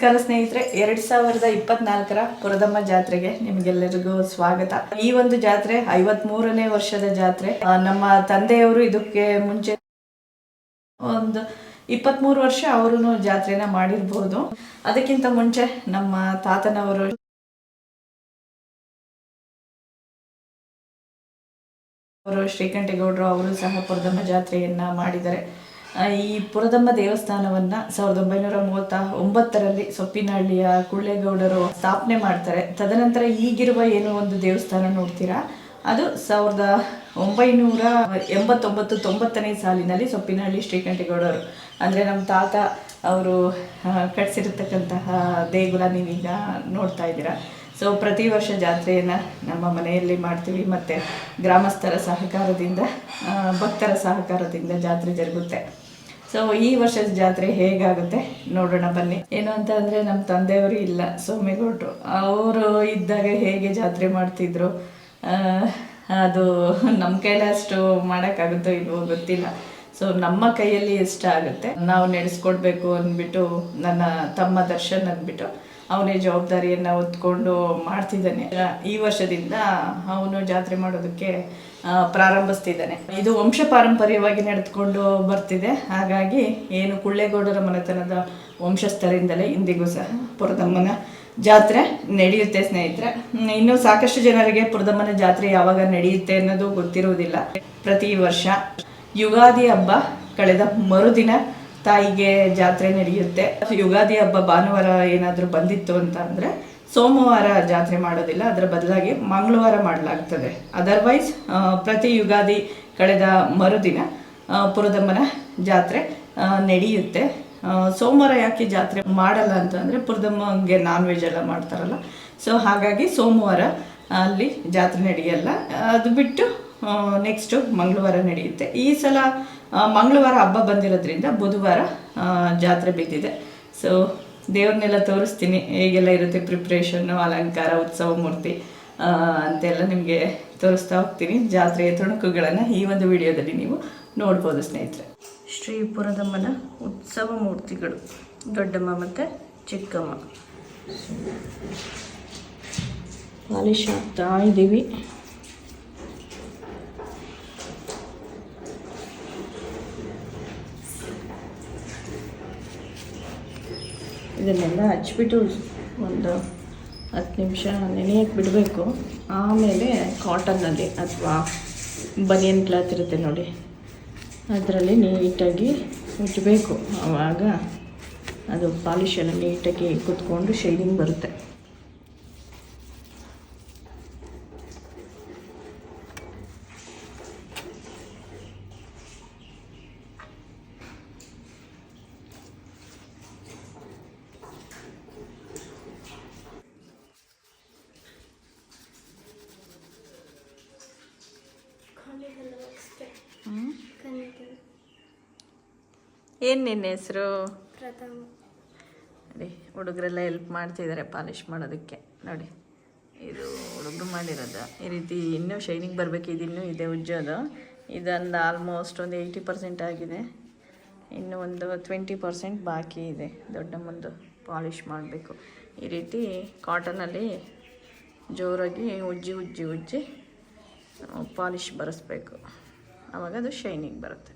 ನಮಸ್ಕಾರ ಸ್ನೇಹಿತರೆ, 2024ರ ಪುರದಮ್ಮ ಜಾತ್ರೆಗೆ ನಿಮಗೆಲ್ಲರಿಗೂ ಸ್ವಾಗತ. ಈ ಒಂದು ಜಾತ್ರೆ 53ನೇ ವರ್ಷದ ಜಾತ್ರೆ. ನಮ್ಮ ತಂದೆಯವರು ಇದಕ್ಕೆ ಮುಂಚೆ ಒಂದು 23 ವರ್ಷ ಅವರು ಜಾತ್ರೆನ ಮಾಡಿರ್ಬೋದು. ಅದಕ್ಕಿಂತ ಮುಂಚೆ ನಮ್ಮ ತಾತನವರು ಶ್ರೀಕಂಠೇಗೌಡರು ಅವರು ಸಹ ಪುರದಮ್ಮ ಜಾತ್ರೆಯನ್ನ ಮಾಡಿದ್ದಾರೆ. ಈ ಪುರದಮ್ಮ ದೇವಸ್ಥಾನವನ್ನ 1939ರಲ್ಲಿ ಸೊಪ್ಪಿನಹಳ್ಳಿಯ ಕುಳ್ಳೇಗೌಡರು ಸ್ಥಾಪನೆ ಮಾಡ್ತಾರೆ. ತದನಂತರ ಈಗಿರುವ ಏನು ಒಂದು ದೇವಸ್ಥಾನ ನೋಡ್ತೀರಾ, ಅದು 1989-90ನೇ ಸಾಲಿನಲ್ಲಿ ಸೊಪ್ಪಿನಹಳ್ಳಿ ಶ್ರೀಕಂಠೇಗೌಡರು ಅಂದರೆ ನಮ್ಮ ತಾತ ಅವರು ಕಟ್ಸಿರತಕ್ಕಂತಹ ದೇಗುಲ ನೀವೀಗ ನೋಡ್ತಾ ಇದ್ದೀರಾ. ಸೊ ಪ್ರತಿ ವರ್ಷ ಜಾತ್ರೆಯನ್ನು ನಮ್ಮ ಮನೆಯಲ್ಲಿ ಮಾಡ್ತೀವಿ ಮತ್ತು ಗ್ರಾಮಸ್ಥರ ಸಹಕಾರದಿಂದ, ಭಕ್ತರ ಸಹಕಾರದಿಂದ ಜಾತ್ರೆ ಜರುಗುತ್ತೆ. ಸೊ ಈ ವರ್ಷದ ಜಾತ್ರೆ ಹೇಗಾಗುತ್ತೆ ನೋಡೋಣ ಬನ್ನಿ. ಏನು ಅಂತ ಅಂದರೆ, ನಮ್ಮ ತಂದೆಯವರು ಇಲ್ಲ, ಸೋಮೇಗೌಡರು, ಅವರು ಇದ್ದಾಗ ಹೇಗೆ ಜಾತ್ರೆ ಮಾಡ್ತಿದ್ರು ಅದು ನಮ್ಮ ಕೈಲಿ ಅಷ್ಟು ಮಾಡೋಕ್ಕಾಗುತ್ತೋ ಇಲ್ವೋ ಗೊತ್ತಿಲ್ಲ. ಸೊ ನಮ್ಮ ಕೈಯಲ್ಲಿ ಇಷ್ಟ ಆಗುತ್ತೆ ನಾವು ನಡೆಸ್ಕೊಡ್ಬೇಕು ಅಂದ್ಬಿಟ್ಟು ನನ್ನ ತಮ್ಮ ದರ್ಶನ್ ಅಂದ್ಬಿಟ್ಟು ಅವನೇ ಜವಾಬ್ದಾರಿಯನ್ನು ಹೊತ್ಕೊಂಡು ಮಾಡ್ತಿದ್ದಾನೆ. ಈ ವರ್ಷದಿಂದ ಅವನು ಜಾತ್ರೆ ಮಾಡೋದಕ್ಕೆ ಪ್ರಾರಂಭಿಸ್ತಿದ್ದಾನೆ. ಇದು ವಂಶ ಪಾರಂಪರ್ಯವಾಗಿ ನಡೆದುಕೊಂಡು ಬರ್ತಿದೆ. ಹಾಗಾಗಿ ಏನು ಕುಳ್ಳೇಗೌಡರ ಮನೆತನದ ವಂಶಸ್ಥರಿಂದಲೇ ಇಂದಿಗೂ ಸಹ ಪುರದಮ್ಮನ ಜಾತ್ರೆ ನಡೆಯುತ್ತೆ ಸ್ನೇಹಿತರೆ. ಇನ್ನು ಸಾಕಷ್ಟು ಜನರಿಗೆ ಪುರದಮ್ಮನ ಜಾತ್ರೆ ಯಾವಾಗ ನಡೆಯುತ್ತೆ ಅನ್ನೋದು ಗೊತ್ತಿರುವುದಿಲ್ಲ. ಪ್ರತಿ ವರ್ಷ ಯುಗಾದಿ ಹಬ್ಬ ಕಳೆದ ಮರುದಿನ ತಾಯಿಗೆ ಜಾತ್ರೆ ನಡೆಯುತ್ತೆ. ಯುಗಾದಿ ಹಬ್ಬ ಭಾನುವಾರ ಏನಾದರೂ ಬಂದಿತ್ತು ಅಂತ ಅಂದರೆ ಸೋಮವಾರ ಜಾತ್ರೆ ಮಾಡೋದಿಲ್ಲ, ಅದರ ಬದಲಾಗಿ ಮಂಗಳವಾರ ಮಾಡಲಾಗ್ತದೆ. ಅದರ್ವೈಸ್ ಪ್ರತಿ ಯುಗಾದಿ ಕಳೆದ ಮರುದಿನ ಪುರದಮ್ಮನ ಜಾತ್ರೆ ನಡೆಯುತ್ತೆ. ಸೋಮವಾರ ಯಾಕೆ ಜಾತ್ರೆ ಮಾಡಲ್ಲ ಅಂತಂದರೆ, ಪುರದಮ್ಮಗೆ ನಾನ್ ವೆಜ್ ಎಲ್ಲ ಮಾಡ್ತಾರಲ್ಲ, ಸೊ ಹಾಗಾಗಿ ಸೋಮವಾರ ಅಲ್ಲಿ ಜಾತ್ರೆ ನಡೆಯಲ್ಲ. ಅದು ಬಿಟ್ಟು ನೆಕ್ಸ್ಟು ಮಂಗಳವಾರ ನಡೆಯುತ್ತೆ. ಈ ಸಲ ಮಂಗಳವಾರ ಹಬ್ಬ ಬಂದಿರೋದ್ರಿಂದ ಬುಧವಾರ ಜಾತ್ರೆ ಬಿದ್ದಿದೆ. ಸೊ ದೇವ್ರನ್ನೆಲ್ಲ ತೋರಿಸ್ತೀನಿ, ಹೇಗೆಲ್ಲ ಇರುತ್ತೆ ಪ್ರಿಪ್ರೇಷನ್ನು, ಅಲಂಕಾರ, ಉತ್ಸವ ಮೂರ್ತಿ ಅಂತೆಲ್ಲ ನಿಮಗೆ ತೋರಿಸ್ತಾ ಹೋಗ್ತೀನಿ. ಜಾತ್ರೆಯ ತುಣುಕುಗಳನ್ನು ಈ ಒಂದು ವಿಡಿಯೋದಲ್ಲಿ ನೀವು ನೋಡ್ಬೋದು ಸ್ನೇಹಿತರೆ. ಶ್ರೀ ಪುರದಮ್ಮನ ಉತ್ಸವ ಮೂರ್ತಿಗಳು, ದೊಡ್ಡಮ್ಮ ಮತ್ತು ಚಿಕ್ಕಮ್ಮ ಪಾಲಿಶ್ ಹಾಕ್ತಾ ಇದ್ದೀವಿ. ಇದನ್ನೆಲ್ಲ ಹಚ್ಬಿಟ್ಟು ಒಂದು 10 ನಿಮಿಷ ನೆನೆಯಕ್ಕೆ ಬಿಡಬೇಕು. ಆಮೇಲೆ ಕಾಟನ್ನಲ್ಲಿ ಅಥವಾ ಬನಿಯನ್ ಕ್ಲಾತ್ ಇರುತ್ತೆ ನೋಡಿ, ಅದರಲ್ಲಿ ನೀಟಾಗಿ ಉಜ್ಜಬೇಕು. ಆವಾಗ ಅದು ಪಾಲಿಶೆಲ್ಲ ನೀಟಾಗಿ ಕುತ್ಕೊಂಡು ಶೈನಿಂಗ್ ಬರುತ್ತೆ. ಏನು ನಿನ್ನ ಹೆಸರು? ಅದೇ ಹುಡುಗರೆಲ್ಲ ಹೆಲ್ಪ್ ಮಾಡ್ತಿದ್ದಾರೆ ಪಾಲಿಶ್ ಮಾಡೋದಕ್ಕೆ. ನೋಡಿ, ಇದು ಹುಡುಗರು ಮಾಡಿರೋದು. ಈ ರೀತಿ ಇನ್ನೂ ಶೈನಿಂಗ್ ಬರಬೇಕು. ಇದಿನ್ನೂ ಇದೆ ಉಜ್ಜೋದು. ಇದೊಂದು ಆಲ್ಮೋಸ್ಟ್ ಒಂದು 80% ಆಗಿದೆ. ಇನ್ನೂ ಒಂದು 20% ಬಾಕಿ ಇದೆ. ದೊಡ್ಡಮ್ಮಂದು ಪಾಲಿಶ್ ಮಾಡಬೇಕು. ಈ ರೀತಿ ಕಾಟನಲ್ಲಿ ಜೋರಾಗಿ ಉಜ್ಜಿ ಪಾಲಿಶ್ ಬರೆಸ್ಬೇಕು. ಆವಾಗ ಅದು ಶೈನಿಂಗ್ ಬರುತ್ತೆ.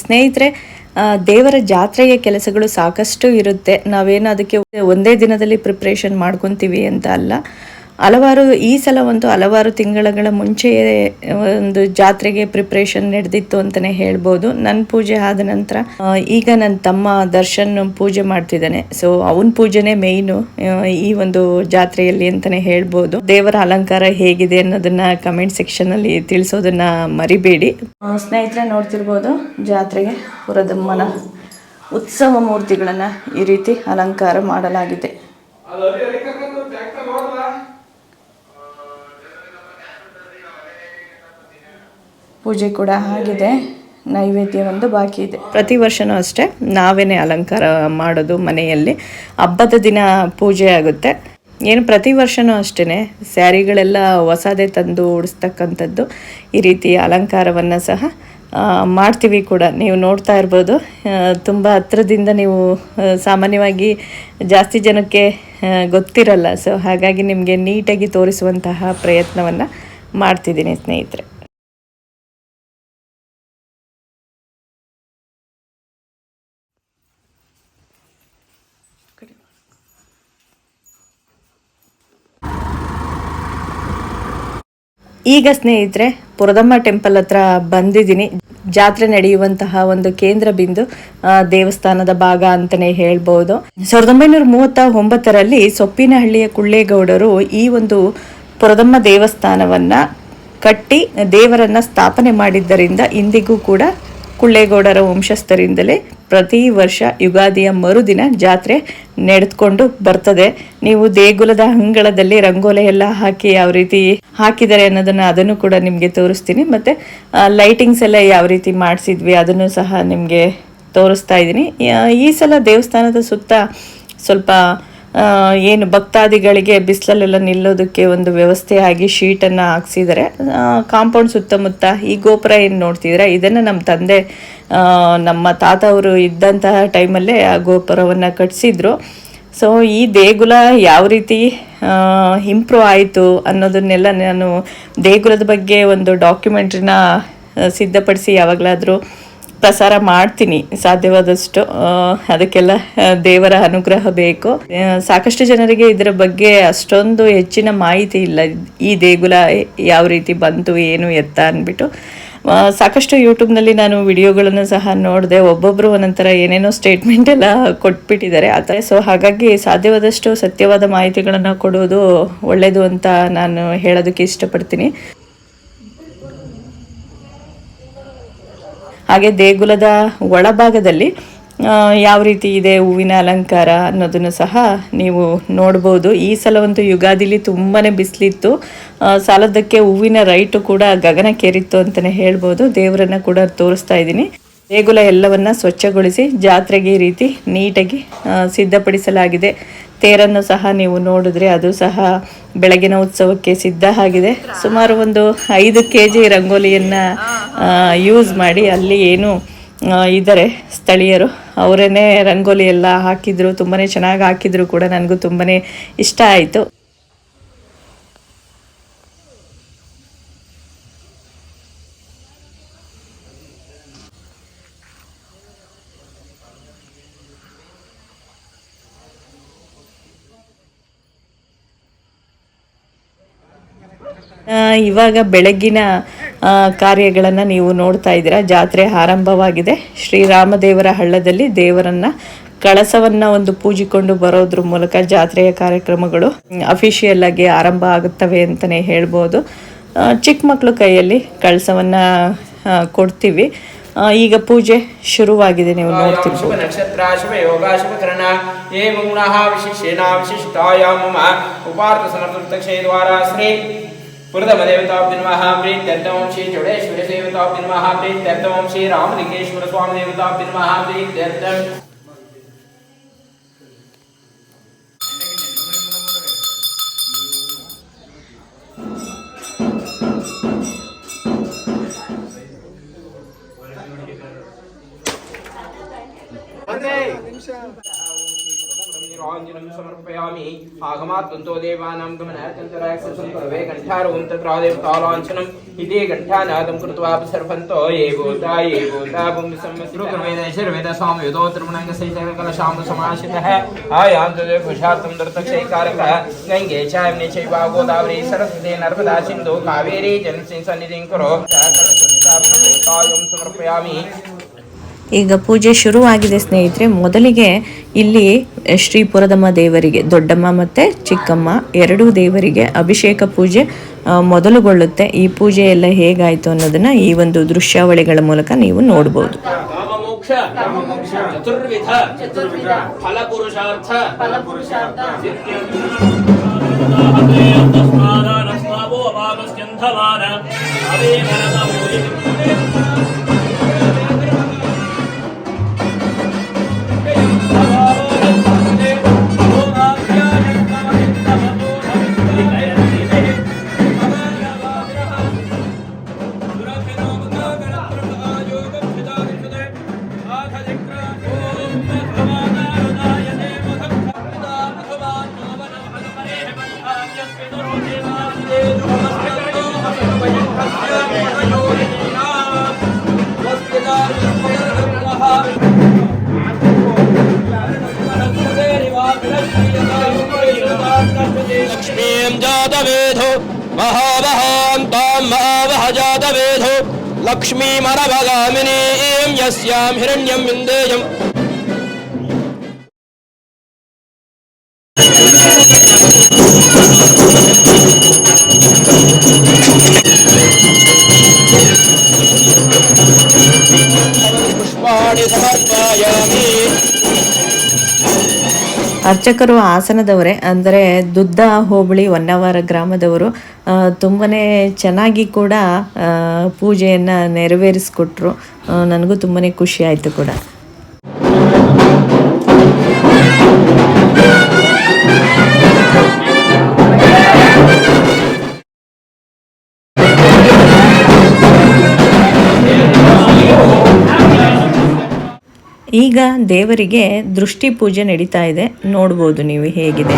ಸ್ನೇಹಿತರೆ, ದೇವರ ಜಾತ್ರೆಯ ಕೆಲಸಗಳು ಸಾಕಷ್ಟು ಇರುತ್ತೆ. ನಾವೇನು ಅದಕ್ಕೆ ಒಂದೇ ದಿನದಲ್ಲಿ ಪ್ರಿಪ್ರೇಷನ್ ಮಾಡ್ಕೊತೀವಿ ಅಂತ ಅಲ್ಲ. ಈ ಸಲ ಒಂದು ಹಲವಾರು ತಿಂಗಳ ಮುಂಚೆಯೇ ಒಂದು ಜಾತ್ರೆಗೆ ಪ್ರಿಪ್ರೇಷನ್ ನಡೆದಿತ್ತು ಅಂತಲೇ ಹೇಳ್ಬೋದು. ನನ್ನ ಪೂಜೆ ಆದ ನಂತರ ಈಗ ನನ್ನ ತಮ್ಮ ದರ್ಶನ್ ಪೂಜೆ ಮಾಡ್ತಿದ್ದಾನೆ. ಸೊ ಅವನ ಪೂಜೆನೇ ಮೇಯ್ನು ಈ ಒಂದು ಜಾತ್ರೆಯಲ್ಲಿ ಅಂತಲೇ ಹೇಳ್ಬೋದು. ದೇವರ ಅಲಂಕಾರ ಹೇಗಿದೆ ಅನ್ನೋದನ್ನ ಕಮೆಂಟ್ ಸೆಕ್ಷನಲ್ಲಿ ತಿಳಿಸೋದನ್ನ ಮರಿಬೇಡಿ. ಸ್ನೇಹಿತರೆ, ನೋಡ್ತಿರ್ಬೋದು ಜಾತ್ರೆಗೆ ಪುರದಮ್ಮನ ಉತ್ಸವ ಮೂರ್ತಿಗಳನ್ನು ಈ ರೀತಿ ಅಲಂಕಾರ ಮಾಡಲಾಗಿದೆ. ಪೂಜೆ ಕೂಡ ಆಗಿದೆ, ನೈವೇದ್ಯ ಒಂದು ಬಾಕಿ ಇದೆ. ಪ್ರತಿ ವರ್ಷನೂ ಅಷ್ಟೇ ನಾವೇನೇ ಅಲಂಕಾರ ಮಾಡೋದು ಮನೆಯಲ್ಲಿ. ಹಬ್ಬದ ದಿನ ಪೂಜೆ ಆಗುತ್ತೆ. ಏನು ಪ್ರತಿ ವರ್ಷನೂ ಅಷ್ಟೇ ಸ್ಯಾರಿಗಳೆಲ್ಲ ಹೊಸದೇ ತಂದು ಉಡಿಸ್ತಕ್ಕಂಥದ್ದು. ಈ ರೀತಿ ಅಲಂಕಾರವನ್ನು ಸಹ ಮಾಡ್ತೀವಿ ಕೂಡ. ನೀವು ನೋಡ್ತಾ ಇರ್ಬೋದು, ತುಂಬ ಹತ್ರದಿಂದ ನೀವು ಸಾಮಾನ್ಯವಾಗಿ ಜಾಸ್ತಿ ಜನಕ್ಕೆ ಗೊತ್ತಿರಲ್ಲ. ಸೊ ಹಾಗಾಗಿ ನಿಮಗೆ ನೀಟಾಗಿ ತೋರಿಸುವಂತಹ ಪ್ರಯತ್ನವನ್ನು ಮಾಡ್ತಿದ್ದೀನಿ ಸ್ನೇಹಿತರೆ. ಈಗ ಸ್ನೇಹಿತರೆ ಪುರದಮ್ಮ ಟೆಂಪಲ್ ಹತ್ರ ಬಂದಿದ್ದೀನಿ. ಜಾತ್ರೆ ನಡೆಯುವಂತಹ ಒಂದು ಕೇಂದ್ರ ಬಿಂದು ದೇವಸ್ಥಾನದ ಭಾಗ ಅಂತಲೇ ಹೇಳ್ಬೋದು. 1939ರಲ್ಲಿ ಸೊಪ್ಪಿನಹಳ್ಳಿಯ ಕುಳ್ಳೇಗೌಡರು ಈ ಒಂದು ಪುರದಮ್ಮ ದೇವಸ್ಥಾನವನ್ನ ಕಟ್ಟಿ ದೇವರನ್ನ ಸ್ಥಾಪನೆ ಮಾಡಿದ್ದರಿಂದ ಇಂದಿಗೂ ಕೂಡ ಕುಳ್ಳೇಗೌಡರ ವಂಶಸ್ಥರಿಂದಲೇ ಪ್ರತಿ ವರ್ಷ ಯುಗಾದಿಯ ಮರುದಿನ ಜಾತ್ರೆ ನಡೆದುಕೊಂಡು ಬರ್ತದೆ. ನೀವು ದೇಗುಲದ ಅಂಗಳದಲ್ಲಿ ರಂಗೋಲೆ ಎಲ್ಲ ಹಾಕಿ ಯಾವ ರೀತಿ ಹಾಕಿದ್ದಾರೆ ಅದನ್ನು ಕೂಡ ನಿಮಗೆ ತೋರಿಸ್ತೀನಿ. ಮತ್ತು ಲೈಟಿಂಗ್ಸ್ ಎಲ್ಲ ಯಾವ ರೀತಿ ಮಾಡಿಸಿದ್ವಿ ಅದನ್ನು ಸಹ ನಿಮಗೆ ತೋರಿಸ್ತಾ ಇದ್ದೀನಿ. ಈ ಸಲ ದೇವಸ್ಥಾನದ ಸುತ್ತ ಸ್ವಲ್ಪ ಏನು ಭಕ್ತಾದಿಗಳಿಗೆ ಬಿಸಿಲಲ್ಲೆಲ್ಲ ನಿಲ್ಲೋದಕ್ಕೆ ಒಂದು ವ್ಯವಸ್ಥೆ ಆಗಿ ಶೀಟನ್ನು ಹಾಕ್ಸಿದ್ದಾರೆ. ಕಾಂಪೌಂಡ್ ಸುತ್ತಮುತ್ತ ಈ ಗೋಪುರ ಏನು ನೋಡ್ತಿದ್ರೆ ಇದನ್ನು ನಮ್ಮ ತಂದೆ ನಮ್ಮ ತಾತ ಅವರು ಇದ್ದಂತಹ ಟೈಮಲ್ಲೇ ಆ ಗೋಪುರವನ್ನು ಕಟ್ಟಿಸಿದ್ರು. ಸೊ ಈ ದೇಗುಲ ಯಾವ ರೀತಿ ಇಂಪ್ರೂವ್ ಆಯಿತು ಅನ್ನೋದನ್ನೆಲ್ಲ ನಾನು ದೇಗುಲದ ಬಗ್ಗೆ ಒಂದು ಡಾಕ್ಯುಮೆಂಟ್ರಿನ ಸಿದ್ಧಪಡಿಸಿ ಯಾವಾಗಲಾದರೂ ಪ್ರಸಾರ ಮಾಡ್ತೀನಿ ಸಾಧ್ಯವಾದಷ್ಟು. ಅದಕ್ಕೆಲ್ಲ ದೇವರ ಅನುಗ್ರಹ ಬೇಕು. ಸಾಕಷ್ಟು ಜನರಿಗೆ ಇದರ ಬಗ್ಗೆ ಅಷ್ಟೊಂದು ಹೆಚ್ಚಿನ ಮಾಹಿತಿ ಇಲ್ಲ. ಈ ದೇಗುಲ ಯಾವ ರೀತಿ ಬಂತು ಏನು ಎತ್ತ ಅಂದ್ಬಿಟ್ಟು ಸಾಕಷ್ಟು ಯೂಟ್ಯೂಬ್ನಲ್ಲಿ ನಾನು ವಿಡಿಯೋಗಳನ್ನು ಸಹ ನೋಡಿದೆ. ಒಬ್ಬೊಬ್ಬರು ಒಂದೊಂಥರ ಏನೇನೋ ಸ್ಟೇಟ್ಮೆಂಟ್ ಎಲ್ಲ ಕೊಟ್ಬಿಟ್ಟಿದ್ದಾರೆ ಆ ಥರ. ಸೊ ಹಾಗಾಗಿ ಸಾಧ್ಯವಾದಷ್ಟು ಸತ್ಯವಾದ ಮಾಹಿತಿಗಳನ್ನು ಕೊಡೋದು ಒಳ್ಳೆಯದು ಅಂತ ನಾನು ಹೇಳೋದಕ್ಕೆ ಇಷ್ಟಪಡ್ತೀನಿ. ಹಾಗೆ ದೇಗುಲದ ಒಳಭಾಗದಲ್ಲಿ ಯಾವ ರೀತಿ ಇದೆ ಹೂವಿನ ಅಲಂಕಾರ ಅನ್ನೋದನ್ನು ಸಹ ನೀವು ನೋಡ್ಬೋದು. ಈ ಸಲ ಒಂದು ಯುಗಾದಿಲಿ ತುಂಬಾ ಬಿಸಿಲಿತ್ತು, ಸಾಲದಕ್ಕೆ ಹೂವಿನ ರೈಟು ಕೂಡ ಗಗನಕ್ಕೇರಿತ್ತು ಅಂತಲೇ ಹೇಳ್ಬೋದು. ದೇವರನ್ನು ಕೂಡ ತೋರಿಸ್ತಾ ಇದ್ದೀನಿ. ದೇಗುಲ ಎಲ್ಲವನ್ನ ಸ್ವಚ್ಛಗೊಳಿಸಿ ಜಾತ್ರೆಗೆ ಈ ರೀತಿ ನೀಟಾಗಿ ಸಿದ್ಧಪಡಿಸಲಾಗಿದೆ. ತೇರನ್ನು ಸಹ ನೀವು ನೋಡಿದ್ರೆ ಅದು ಸಹ ಬೆಳಗಿನ ಉತ್ಸವಕ್ಕೆ ಸಿದ್ಧ ಆಗಿದೆ. ಸುಮಾರು ಒಂದು 5 kg ರಂಗೋಲಿಯನ್ನು ಯೂಸ್ ಮಾಡಿ ಅಲ್ಲಿ ಏನು ಇದ್ದಾರೆ ಸ್ಥಳೀಯರು ಅವರೇನೆ ರಂಗೋಲಿ ಎಲ್ಲ ಹಾಕಿದ್ರು. ತುಂಬಾ ಚೆನ್ನಾಗಿ ಹಾಕಿದ್ರು ಕೂಡ, ನನಗೂ ತುಂಬಾ ಇಷ್ಟ ಆಯಿತು. ಇವಾಗ ಬೆಳಗ್ಗಿನ ಕಾರ್ಯಗಳನ್ನು ನೀವು ನೋಡ್ತಾ ಇದ್ದೀರಾ. ಜಾತ್ರೆ ಆರಂಭವಾಗಿದೆ. ಶ್ರೀರಾಮದೇವರ ಹಳ್ಳದಲ್ಲಿ ದೇವರನ್ನ ಕಳಸವನ್ನು ಒಂದು ಪೂಜಿಕೊಂಡು ಬರೋದ್ರ ಮೂಲಕ ಜಾತ್ರೆಯ ಕಾರ್ಯಕ್ರಮಗಳು ಅಫಿಷಿಯಲ್ ಆಗಿ ಆರಂಭ ಆಗುತ್ತವೆ ಅಂತಲೇ ಹೇಳ್ಬೋದು. ಚಿಕ್ಕ ಮಕ್ಕಳು ಕೈಯಲ್ಲಿ ಕಳಸವನ್ನು ಕೊಡ್ತೀವಿ. ಈಗ ಪೂಜೆ ಶುರುವಾಗಿದೆ, ನೀವು ನೋಡ್ತಿರ್ಬೋದು. ನಕ್ಷತ್ರ ಶುಭ ಯೋಗ ಶುಭ ಕರಣ ಏ ಗುಣಃ ವಿಶೇಷೇಣ ವಿಶಿಷ್ಟಾಯ ಮಮ ಉಪಾರ್ಥ ಸಮರ್ಥ ಕ್ಷೇದ್ವಾರ ಶ್ರೀ पुरदम देवताभ्य नमः प्रीत्यर्थं श्री जोडेश्वर देवताभ्य नमः प्रीत्यर्थं श्री रामलिंगेश्वर स्वामी देवताभ्य नमः प्रीत्यर्थं निराञ्जनं समर्पयामि आगमात्तन्तो देवानां गमनार्थन्तराक्षसन्तर्वे कण्ठारों तत्र देवतालाञ्छनम् इति कण्ठानादं कृत्वा सर्वन्तो ये भूता भूमिसंवेद स्वामयुतो त्रिगुणाङ्गशैकलशां समाश्रितः आयान्तपुषार्थं दर्तक्षैकारकः गङ्गे चायम्ने चैव गोदावरी सरस्वती नर्मदा सिन्धु कावेरी जलसन्निधिं कुरु समर्पयामि। ಈಗ ಪೂಜೆ ಶುರುವಾಗಿದೆ ಸ್ನೇಹಿತರೆ. ಮೊದಲಿಗೆ ಇಲ್ಲಿ ಶ್ರೀಪುರದಮ್ಮ ದೇವರಿಗೆ, ದೊಡ್ಡಮ್ಮ ಮತ್ತು ಚಿಕ್ಕಮ್ಮ ಎರಡೂ ದೇವರಿಗೆ ಅಭಿಷೇಕ ಪೂಜೆ ಮೊದಲುಗೊಳ್ಳುತ್ತೆ. ಈ ಪೂಜೆ ಎಲ್ಲ ಹೇಗಾಯಿತು ಅನ್ನೋದನ್ನು ಈ ಒಂದು ದೃಶ್ಯಾವಳಿಗಳ ಮೂಲಕ ನೀವು ನೋಡ್ಬೋದು. लक्ष्मीं जातवेधो महावहान्तां महावहजातवेधो लक्ष्मीमरभगामिनीं यस्यां हिरण्यं विन्देयम् पुष्पाणि समर्पयामि। ಅರ್ಚಕರು ಹಾಸನದವರೇ, ಅಂದರೆ ದುದ್ದ ಹೋಬಳಿ ಹೊನ್ನಾವರ ಗ್ರಾಮದವರು. ತುಂಬಾ ಚೆನ್ನಾಗಿ ಕೂಡ ಪೂಜೆಯನ್ನು ನೆರವೇರಿಸ್ಕೊಟ್ರು. ನನಗೂ ತುಂಬಾ ಖುಷಿ ಆಯಿತು ಕೂಡ. ಈಗ ದೇವರಿಗೆ ದೃಷ್ಟಿ ಪೂಜೆ ನಡೀತಾ ಇದೆ, ನೋಡ್ಬೋದು ನೀವು ಹೇಗಿದೆ.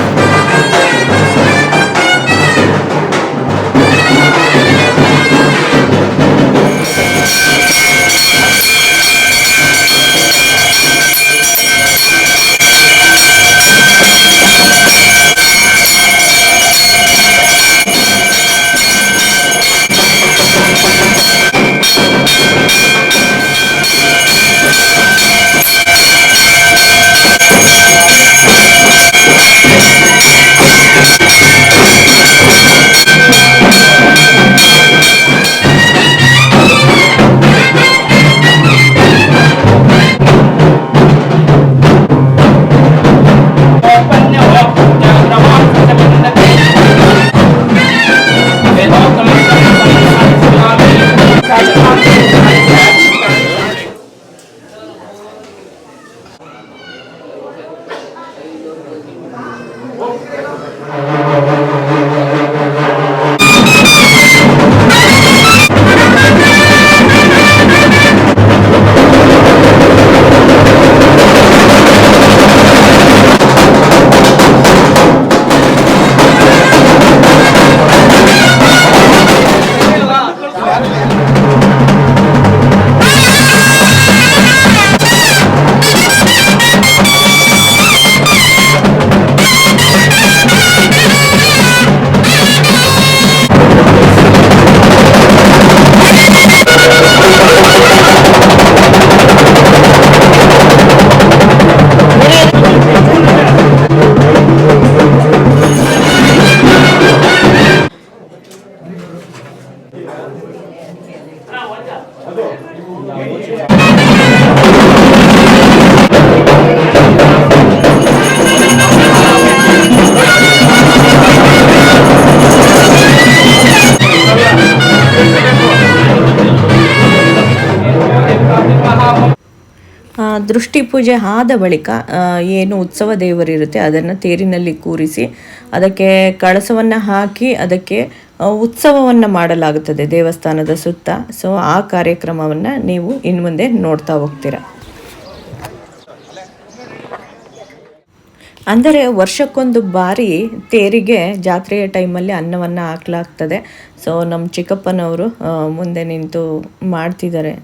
ದೃಷ್ಟಿ ಪೂಜೆ ಆದ ಬಳಿಕ ಏನು ಉತ್ಸವ ದೇವರಿರುತ್ತೆ ಅದನ್ನು ತೇರಿನಲ್ಲಿ ಕೂರಿಸಿ ಅದಕ್ಕೆ ಕಳಸವನ್ನು ಹಾಕಿ ಅದಕ್ಕೆ ಉತ್ಸವವನ್ನು ಮಾಡಲಾಗುತ್ತದೆ ದೇವಸ್ಥಾನದ ಸುತ್ತ. ಸೊ ಆ ಕಾರ್ಯಕ್ರಮವನ್ನು ನೀವು ಇನ್ನು ಮುಂದೆ ನೋಡ್ತಾ ಹೋಗ್ತೀರಾ. ಅಂದರೆ ವರ್ಷಕ್ಕೊಂದು ಬಾರಿ ತೇರಿಗೆ ಜಾತ್ರೆಯ ಟೈಮಲ್ಲಿ ಅನ್ನವನ್ನು ಹಾಕ್ಲಾಗ್ತದೆ. ಸೊ ನಮ್ಮ ಚಿಕ್ಕಪ್ಪನವರು ಮುಂದೆ ನಿಂತು ಮಾಡ್ತಿದ್ದಾರೆ.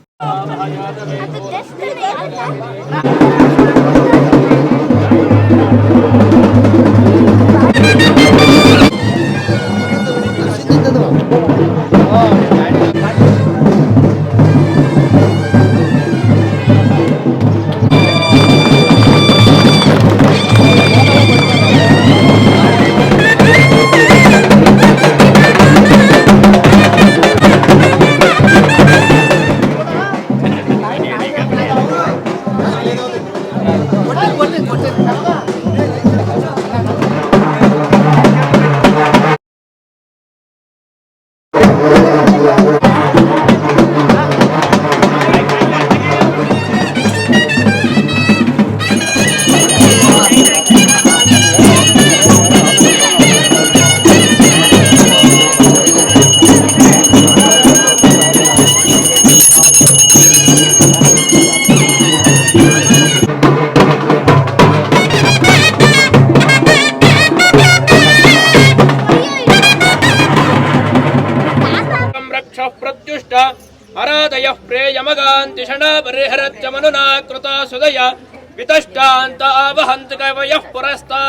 ಪ್ರತ್ಯುಷ್ಟ ಅರಾದಯ ಪ್ರೇಯಮಗಾಂತಿ ಷಣ ಪರಿಹರತ್ಯ ಮನುನಾ ಕೃತ ಸುದಯ ವಿತಷ್ಟಾಂತ ಆವಹಂತ ಕವಯಃ ಪುರಸ್ತಾ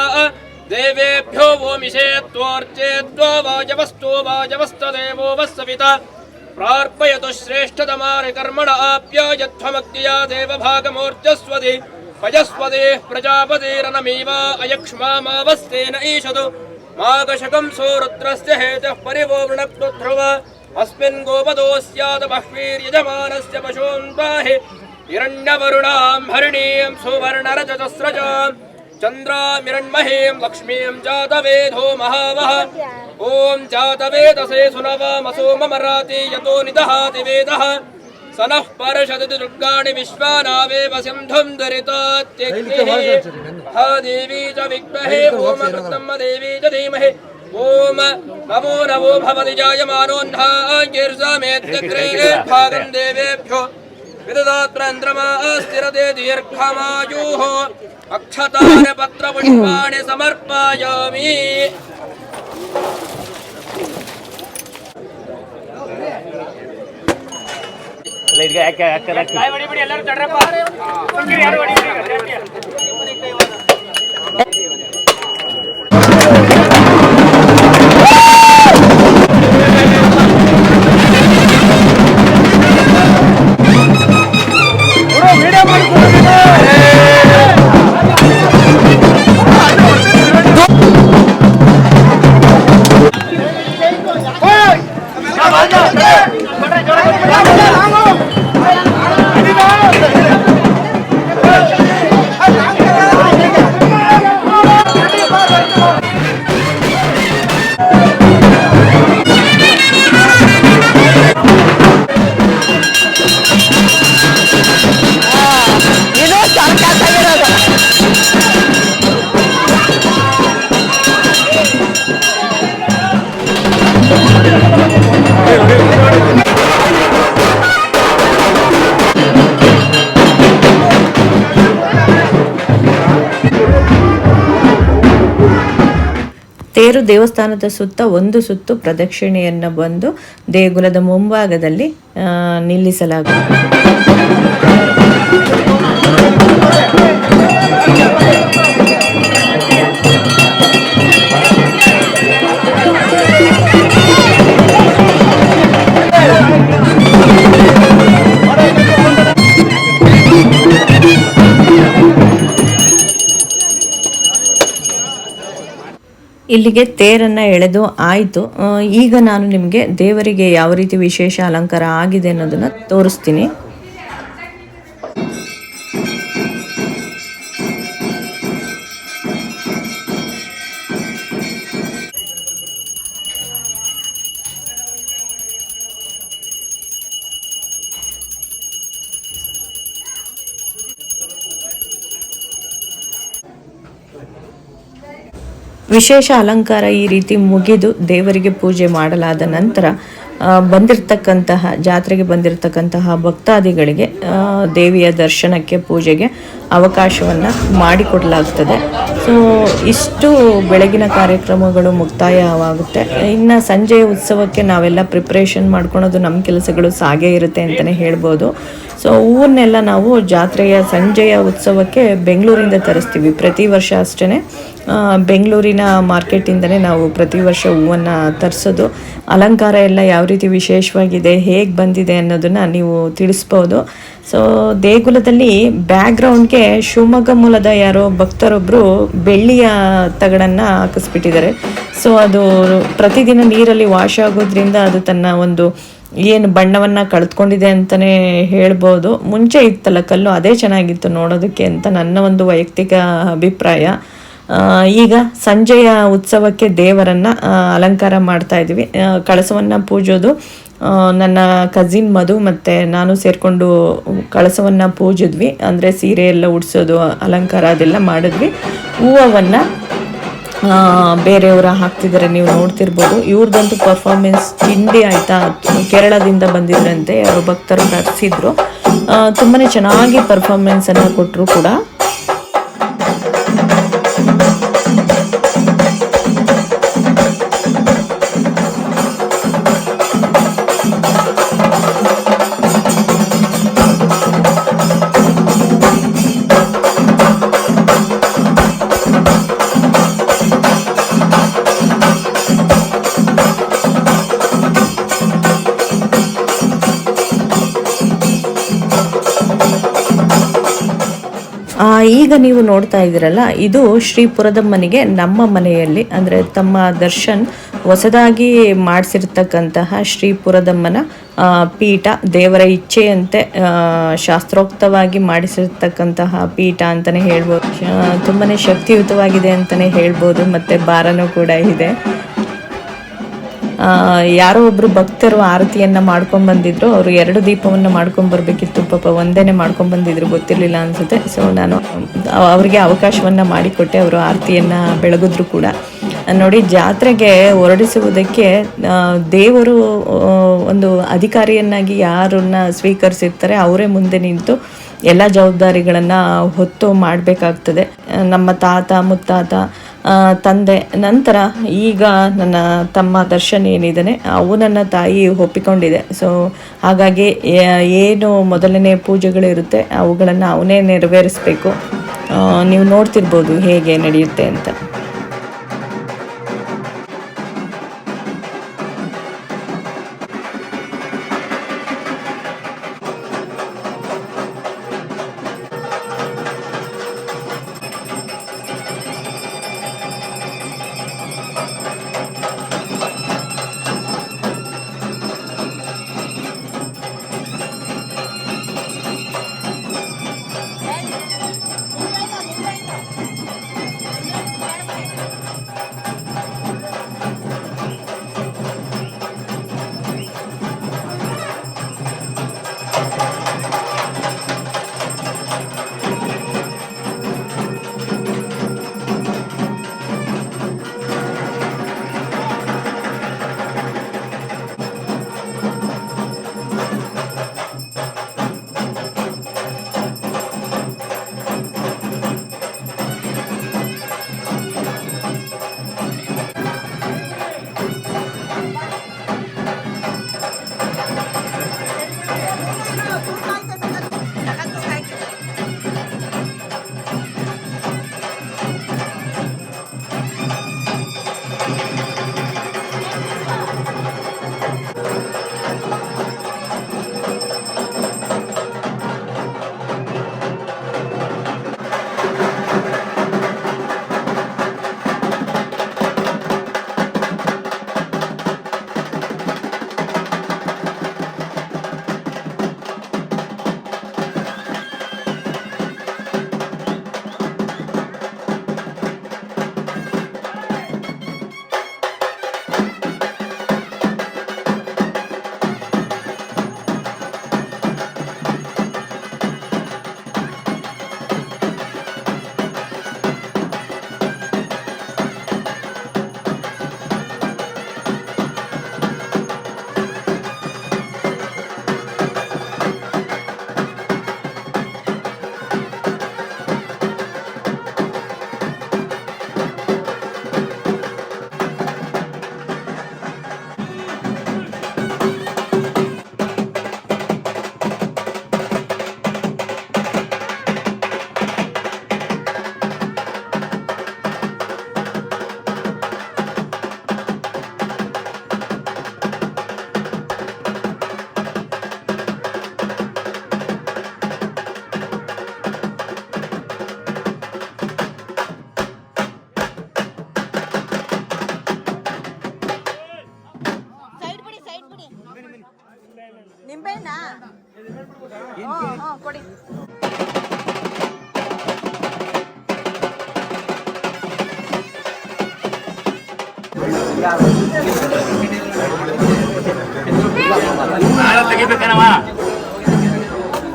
ದೇವೇಭ್ಯೋ ವೋಮಿಷೇ ತ್ವರ್ಚೇತ್ವ ವಾಜವಸ್ತೋ ವಾಜವಸ್ತದೇವೋ ವಸ್ಸವಿತ ಪ್ರಾರ್ಪಯತು ಶ್ರೇಷ್ಠತಮಾರಿ ಕರ್ಮಣ ಆಪ್ಯಾಯತ್ವಮಕ್ತಿಯಾ ದೇವಭಾಗಮೂರ್ಜಸ್ವದಿ ಪಜಸ್ವದೇ ಪ್ರಜಾಪತಿರನಮೀವ ಅಯಕ್ಷ್ಮಾಮಾವಸ್ತೇನ ಈಶದು ಮಾಗಶಕಂ ಸೋರುದ್ರಸ್ಯ ಹೇತಃ ಪರಿವೋ ವೃಣಕ್ತು ಧ್ರುವ अस्मिन् गोपदोऽस्यात् बह्वीर्यजमानस्य पशून् पाहि हिरण्यवरुणां हरिणीं सुवर्णरजतस्रजां चन्द्रामिरण्महीं लक्ष्मीं जातवेदो महावः ॐ जातवेदसे सुनवामसो ममराति यतो निदहाति वेदः स नः पर्षदति दुर्गाणि विश्वानावेव सिन्धुं दुरितात्यग्निः महादेवी च विद्महे ओमकृतं देवी च धीमहि ओम नमो नमो भवति जायमानोऽह्नागिर्समेत्यग्रे भागं देवेभ्यो विददात्रन्द्रमा स्थिरते दीर्घमायुः अक्षतानि पत्रपुष्पाणि समर्पयामि ತೇರು ದೇವಸ್ಥಾನದ ಸುತ್ತ ಒಂದು ಸುತ್ತು ಪ್ರದಕ್ಷಿಣೆಯನ್ನು ಬಂದು ದೇಗುಲದ ಮುಂಭಾಗದಲ್ಲಿ ನಿಲ್ಲಿಸಲಾಗುತ್ತದೆ. ಇಲ್ಲಿಗೆ ತೇರನ್ನು ಎಳೆದು ಆಯಿತು. ಈಗ ನಾನು ನಿಮಗೆ ದೇವರಿಗೆ ಯಾವ ರೀತಿ ವಿಶೇಷ ಅಲಂಕಾರ ಆಗಿದೆ ಅನ್ನೋದನ್ನು ತೋರಿಸ್ತೀನಿ. ವಿಶೇಷ ಅಲಂಕಾರ ಈ ರೀತಿ ಮುಗಿದು ದೇವರಿಗೆ ಪೂಜೆ ಮಾಡಲಾದ ನಂತರ ಜಾತ್ರೆಗೆ ಬಂದಿರತಕ್ಕಂತಹ ಭಕ್ತಾದಿಗಳಿಗೆ ದೇವಿಯ ದರ್ಶನಕ್ಕೆ ಪೂಜೆಗೆ ಅವಕಾಶವನ್ನು ಮಾಡಿಕೊಡಲಾಗ್ತದೆ. ಸೊ ಇಷ್ಟು ಬೆಳಗಿನ ಕಾರ್ಯಕ್ರಮಗಳು ಮುಕ್ತಾಯವಾಗುತ್ತೆ. ಇನ್ನು ಸಂಜೆಯ ಉತ್ಸವಕ್ಕೆ ನಾವೆಲ್ಲ ಪ್ರಿಪ್ರೇಷನ್ ಮಾಡ್ಕೊಳೋದು ನಮ್ಮ ಕೆಲಸಗಳು ಸಾಗೇ ಇರುತ್ತೆ ಅಂತಲೇ ಹೇಳ್ಬೋದು. ಸೊ ಹೂವನ್ನೆಲ್ಲ ನಾವು ಜಾತ್ರೆಯ ಸಂಜೆಯ ಉತ್ಸವಕ್ಕೆ ಬೆಂಗಳೂರಿಂದ ತರಿಸ್ತೀವಿ ಪ್ರತಿ ವರ್ಷ ಅಷ್ಟೇ. ಬೆಂಗಳೂರಿನ ಮಾರ್ಕೆಟಿಂದನೇ ನಾವು ಪ್ರತಿ ವರ್ಷ ಹೂವನ್ನು ತರಿಸೋದು. ಅಲಂಕಾರ ಎಲ್ಲ ಯಾವ ರೀತಿ ವಿಶೇಷವಾಗಿದೆ, ಹೇಗೆ ಬಂದಿದೆ ಅನ್ನೋದನ್ನು ನೀವು ತಿಳಿಸ್ಬೋದು. ಸೊ ದೇಗುಲದಲ್ಲಿ ಬ್ಯಾಕ್ಗ್ರೌಂಡ್ಗೆ ಶಿವಮೊಗ್ಗ ಮೂಲದ ಯಾರೋ ಭಕ್ತರೊಬ್ಬರು ಬೆಳ್ಳಿಯ ತಗಡನ್ನು ಹಾಕಿಸ್ಬಿಟ್ಟಿದ್ದಾರೆ. ಸೊ ಅದು ಪ್ರತಿದಿನ ನೀರಲ್ಲಿ ವಾಶ್ ಆಗೋದ್ರಿಂದ ಅದು ತನ್ನ ಒಂದು ಏನು ಬಣ್ಣವನ್ನು ಕಳೆದುಕೊಂಡಿದೆ ಅಂತಲೇ ಹೇಳ್ಬೋದು. ಮುಂಚೆ ಇತ್ತಲ್ಲ ಕಲ್ಲು, ಅದೇ ಚೆನ್ನಾಗಿತ್ತು ನೋಡೋದಕ್ಕೆ ಅಂತ ನನ್ನ ಒಂದು ವೈಯಕ್ತಿಕ ಅಭಿಪ್ರಾಯ. ಈಗ ಸಂಜೆಯ ಉತ್ಸವಕ್ಕೆ ದೇವರನ್ನು ಅಲಂಕಾರ ಮಾಡ್ತಾ ಇದ್ವಿ. ಕಳಸವನ್ನು ಪೂಜೋದು ನನ್ನ ಕಸಿನ್ ಮಧು ಮತ್ತು ನಾನು ಸೇರಿಕೊಂಡು ಕಳಸವನ್ನು ಪೂಜಿದ್ವಿ. ಅಂದರೆ ಸೀರೆ ಎಲ್ಲ ಉಡಿಸೋದು, ಅಲಂಕಾರ ಅದೆಲ್ಲ ಮಾಡಿದ್ವಿ. ಹೂವನ್ನು ಬೇರೆಯವರ ಹಾಕ್ತಿದ್ದಾರೆ, ನೀವು ನೋಡ್ತಿರ್ಬೋದು. ಇವ್ರದ್ದಂತೂ ಪರ್ಫಾರ್ಮೆನ್ಸ್ ತಿಂಡಿ ಆಯಿತಾ, ಕೇರಳದಿಂದ ಬಂದಿದ್ರಂತೆ, ಯಾರು ಭಕ್ತರು ಕರೆಸಿದ್ರು. ತುಂಬಾ ಚೆನ್ನಾಗಿ ಪರ್ಫಾರ್ಮೆನ್ಸನ್ನು ಕೊಟ್ಟರು ಕೂಡ. ಈಗ ನೀವು ನೋಡ್ತಾ ಇದ್ದೀರಲ್ಲ, ಇದು ಶ್ರೀ ಪುರದಮ್ಮನಿಗೆ ನಮ್ಮ ಮನೆಯಲ್ಲಿ ಅಂದರೆ ತಮ್ಮ ದರ್ಶನ್ ಹೊಸದಾಗಿ ಮಾಡಿಸಿರ್ತಕ್ಕಂತಹ ಶ್ರೀ ಪುರದಮ್ಮನ ಪೀಠ, ದೇವರ ಇಚ್ಛೆಯಂತೆ ಶಾಸ್ತ್ರೋಕ್ತವಾಗಿ ಮಾಡಿಸಿರ್ತಕ್ಕಂತಹ ಪೀಠ ಅಂತಲೇ ಹೇಳ್ಬೋದು. ತುಂಬಾ ಶಕ್ತಿಯುತವಾಗಿದೆ ಅಂತಲೇ ಹೇಳ್ಬೋದು. ಮತ್ತು ಭಾರನೂ ಕೂಡ ಇದೆ. ಯಾರೋ ಒಬ್ಬರು ಭಕ್ತರು ಆರತಿಯನ್ನು ಮಾಡ್ಕೊಂಡ್ಬಂದಿದ್ರು. ಅವರು 2 ದೀಪವನ್ನು ಮಾಡ್ಕೊಂಬರ್ಬೇಕಿತ್ತು, ಪಾಪ ಒಂದೇನೆ ಮಾಡ್ಕೊಂಡ್ಬಂದಿದ್ರು, ಗೊತ್ತಿರಲಿಲ್ಲ ಅನಿಸುತ್ತೆ. ಸೊ ನಾನು ಅವರಿಗೆ ಅವಕಾಶವನ್ನು ಮಾಡಿಕೊಟ್ಟೆ, ಅವರು ಆರತಿಯನ್ನು ಬೆಳಗಿದ್ರು ಕೂಡ. ನೋಡಿ, ಜಾತ್ರೆಗೆ ಹೊರಡಿಸುವುದಕ್ಕೆ ದೇವರು ಒಂದು ಅಧಿಕಾರಿಯನ್ನಾಗಿ ಯಾರನ್ನ ಸ್ವೀಕರಿಸಿರ್ತಾರೆ ಅವರೇ ಮುಂದೆ ನಿಂತು ಎಲ್ಲ ಜವಾಬ್ದಾರಿಗಳನ್ನು ಹೊತ್ತು ಮಾಡಬೇಕಾಗ್ತದೆ. ನಮ್ಮ ತಾತ ಮುತ್ತಾತ ತಂದೆ ನಂತರ ಈಗ ನನ್ನ ತಮ್ಮ ದರ್ಶನ್ ಏನಿದ್ದಾನೆ ಅವನನ್ನ ತಾಯಿ ಒಪ್ಪಿಕೊಂಡಿದೆ. ಸೊ ಹಾಗಾಗಿ ಏನು ಮೊದಲನೇ ಪೂಜೆಗಳಿರುತ್ತೆ ಅವುಗಳನ್ನು ಅವನೇ ನೆರವೇರಿಸಬೇಕು. ನೀವು ನೋಡ್ತಿರ್ಬೋದು ಹೇಗೆ ನಡೆಯುತ್ತೆ ಅಂತ.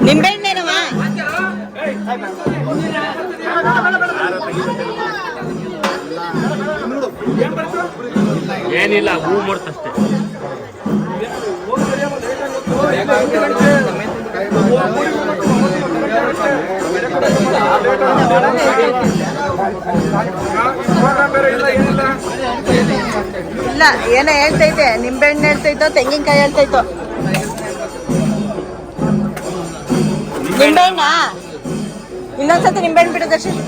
ನಿಂಬೆಹಣ್ಣೇನವ? ಏನಿಲ್ಲ ಹೂ ಮಾಡ್ತಷ್ಟೇ. ಇಲ್ಲ ಏನೋ ಹೇಳ್ತೈತೆ, ನಿಂಬೆಹಣ್ಣು ಹೇಳ್ತೈತೋ ತೆಂಗಿನಕಾಯಿ ಹೇಳ್ತೈತೋ. ನಿಂಬೆಹಣ್ಣ ಇನ್ನೊಂದ್ಸತಿ ನಿಂಬೆಹಣ್ಣು ಬಿಡು ದರ್ಶನ್.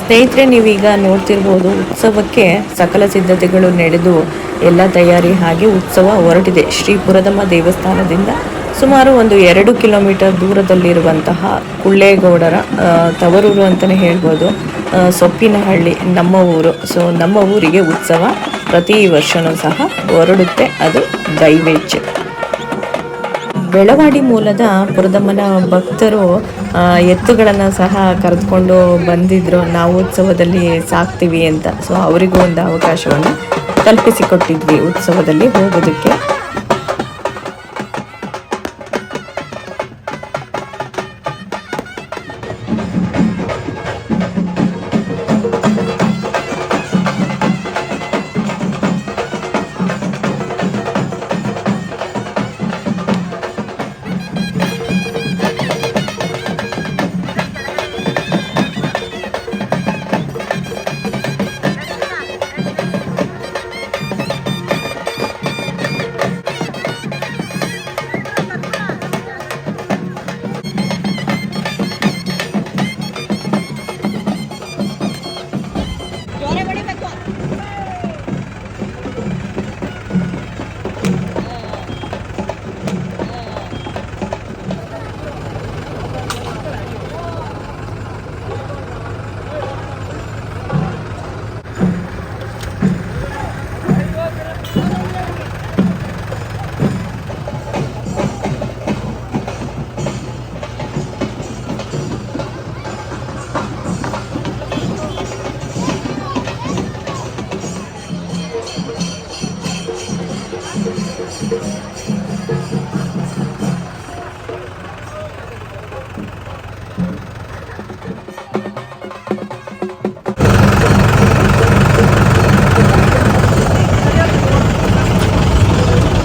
ಸ್ನೇಹಿತರೆ, ನೀವೀಗ ನೋಡ್ತಿರ್ಬೋದು ಉತ್ಸವಕ್ಕೆ ಸಕಲ ಸಿದ್ಧತೆಗಳು ನಡೆದು ಎಲ್ಲ ತಯಾರಿ ಹಾಗೆ ಉತ್ಸವ ಹೊರಟಿದೆ. ಶ್ರೀ ಪುರದಮ್ಮ ದೇವಸ್ಥಾನದಿಂದ ಸುಮಾರು ಒಂದು 2 ಕಿಲೋಮೀಟರ್ ದೂರದಲ್ಲಿರುವಂತಹ ಕುಳ್ಳೇಗೌಡರ ತವರೂರು ಅಂತಲೇ ಹೇಳ್ಬೋದು, ಸೊಪ್ಪಿನಹಳ್ಳಿ ನಮ್ಮ ಊರು. ಸೊ ನಮ್ಮ ಊರಿಗೆ ಉತ್ಸವ ಪ್ರತಿ ವರ್ಷವೂ ಸಹ ಹೊರಡುತ್ತೆ, ಅದು ದೈವೇಚ್ಛೆ. ಬೆಳವಾಡಿ ಮೂಲದ ಪುರದಮ್ಮನ ಭಕ್ತರು ಎತ್ತುಗಳನ್ನು ಸಹ ಕರೆದುಕೊಂಡು ಬಂದಿದ್ರು, ನಾವು ಉತ್ಸವದಲ್ಲಿ ಸಾಕ್ತೀವಿ ಅಂತ. ಸೊ ಅವರಿಗೂ ಒಂದು ಅವಕಾಶವನ್ನು ಕಲ್ಪಿಸಿಕೊಟ್ಟಿದ್ವಿ ಉತ್ಸವದಲ್ಲಿ ಹೋಗೋದಕ್ಕೆ.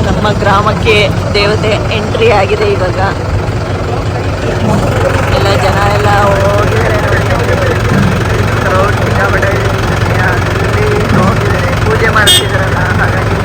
ನಮ್ಮ ಗ್ರಾಮಕ್ಕೆ ದೇವತೆ ಎಂಟ್ರಿ ಆಗಿದೆ. ಇವಾಗ ಎಲ್ಲ ಜನ ಎಲ್ಲ ಪೂಜೆ ಮಾಡ್ತಿದ್ದಾರಲ್ಲ, ಹಾಗಾಗಿ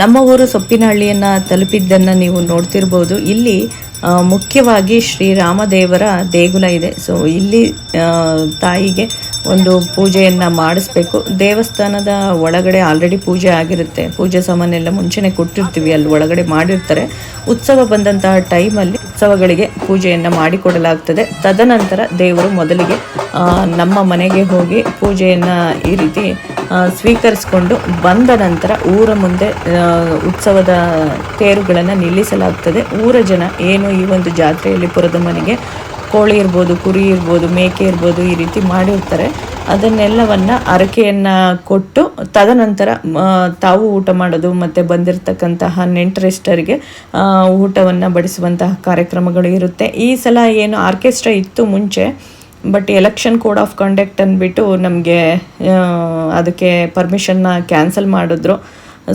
ನಮ್ಮ ಊರು ಸೊಪ್ಪಿನಹಳ್ಳಿಯನ್ನು ತಲುಪಿದ್ದನ್ನು ನೀವು ನೋಡ್ತಿರ್ಬೋದು. ಇಲ್ಲಿ ಮುಖ್ಯವಾಗಿ ಶ್ರೀರಾಮದೇವರ ದೇಗುಲ ಇದೆ. ಸೊ ಇಲ್ಲಿ ತಾಯಿಗೆ ಒಂದು ಪೂಜೆಯನ್ನು ಮಾಡಿಸ್ಬೇಕು. ದೇವಸ್ಥಾನದ ಒಳಗಡೆ ಆಲ್ರೆಡಿ ಪೂಜೆ ಆಗಿರುತ್ತೆ, ಪೂಜೆ ಸಾಮಾನೆಲ್ಲ ಮುಂಚೆನೇ ಕೊಟ್ಟಿರ್ತೀವಿ, ಅಲ್ಲಿ ಒಳಗಡೆ ಮಾಡಿರ್ತಾರೆ. ಉತ್ಸವ ಬಂದಂತಹ ಟೈಮಲ್ಲಿ ಉತ್ಸವಗಳಿಗೆ ಪೂಜೆಯನ್ನು ಮಾಡಿಕೊಡಲಾಗ್ತದೆ. ತದನಂತರ ದೇವರು ಮೊದಲಿಗೆ ನಮ್ಮ ಮನೆಗೆ ಹೋಗಿ ಪೂಜೆಯನ್ನು ಈ ರೀತಿ ಸ್ವೀಕರಿಸಿಕೊಂಡು ಬಂದ ನಂತರ ಊರ ಮುಂದೆ ಉತ್ಸವದ ತೇರುಗಳನ್ನು ನಿಲ್ಲಿಸಲಾಗ್ತದೆ. ಊರ ಜನ ಏನು ಈ ಒಂದು ಜಾತ್ರೆಯಲ್ಲಿ ಪುರದಮ್ಮನಿಗೆ ಕೋಳಿ ಇರ್ಬೋದು, ಕುರಿ ಇರ್ಬೋದು, ಮೇಕೆ ಇರ್ಬೋದು, ಈ ರೀತಿ ಮಾಡಿರ್ತಾರೆ. ಅದನ್ನೆಲ್ಲವನ್ನು ಹರಕೆಯನ್ನು ಕೊಟ್ಟು ತದನಂತರ ತಾವು ಊಟ ಮಾಡೋದು ಮತ್ತು ಬಂದಿರತಕ್ಕಂತಹ ನೆಂಟರಿಷ್ಟರಿಗೆ ಊಟವನ್ನು ಬಡಿಸುವಂತಹ ಕಾರ್ಯಕ್ರಮಗಳು ಇರುತ್ತೆ. ಈ ಸಲ ಏನು ಆರ್ಕೆಸ್ಟ್ರಾ ಇತ್ತು ಮುಂಚೆ, but election code of conduct ಅಂದ್ಬಿಟ್ಟು ನಮಗೆ ಅದಕ್ಕೆ ಪರ್ಮಿಷನ್ನ ಕ್ಯಾನ್ಸಲ್ ಮಾಡಿದ್ರು.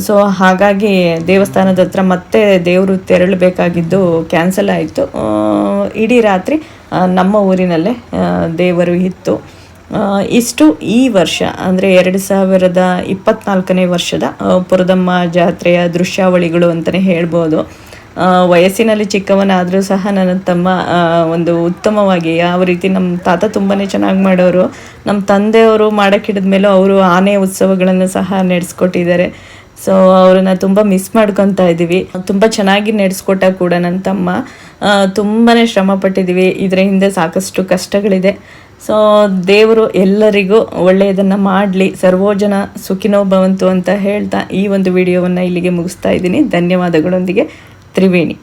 ಸೊ ಹಾಗಾಗಿ ದೇವಸ್ಥಾನದ ಹತ್ರ ಮತ್ತೆ ದೇವರು ತೆರಳಬೇಕಾಗಿದ್ದು ಕ್ಯಾನ್ಸಲ್ ಆಯಿತು. ಇಡೀ ರಾತ್ರಿ ನಮ್ಮ ಊರಿನಲ್ಲೇ ದೇವರು ಇತ್ತು. ಇಷ್ಟು ಈ ವರ್ಷ ಅಂದರೆ 2024ನೇ ವರ್ಷದ ಪುರದಮ್ಮ ಜಾತ್ರೆಯ ದೃಶ್ಯಾವಳಿಗಳು ಅಂತಲೇ ಹೇಳ್ಬೋದು. ವಯಸ್ಸಿನಲ್ಲಿ ಚಿಕ್ಕವನಾದರೂ ಸಹ ನನ್ನ ತಮ್ಮ ಒಂದು ಉತ್ತಮವಾಗಿ ಯಾವ ರೀತಿ ನಮ್ಮ ತಾತ ತುಂಬಾ ಚೆನ್ನಾಗಿ ಮಾಡೋರು, ನಮ್ಮ ತಂದೆಯವರು ಮಾಡೋಕ್ಕಿಡಿದ ಮೇಲೂ ಅವರು ಆನೆ ಉತ್ಸವಗಳನ್ನು ಸಹ ನಡೆಸ್ಕೊಟ್ಟಿದ್ದಾರೆ. ಸೊ ಅವ್ರನ್ನ ತುಂಬ ಮಿಸ್ ಮಾಡ್ಕೊತಾ ಇದ್ದೀವಿ. ತುಂಬ ಚೆನ್ನಾಗಿ ನಡೆಸ್ಕೊಟ್ಟ ಕೂಡ ನನ್ನ ತಮ್ಮ. ತುಂಬಾ ಶ್ರಮ ಪಟ್ಟಿದ್ದೀವಿ, ಇದರ ಹಿಂದೆ ಸಾಕಷ್ಟು ಕಷ್ಟಗಳಿದೆ. ಸೊ ದೇವರು ಎಲ್ಲರಿಗೂ ಒಳ್ಳೆಯದನ್ನು ಮಾಡಲಿ, ಸರ್ವೋಜನ ಸುಖಿನೋ ಭವಂತು ಅಂತ ಹೇಳ್ತಾ ಈ ಒಂದು ವಿಡಿಯೋವನ್ನು ಇಲ್ಲಿಗೆ ಮುಗಿಸ್ತಾ ಇದ್ದೀನಿ. ಧನ್ಯವಾದಗಳೊಂದಿಗೆ ತ್ರಿವೇಣಿ.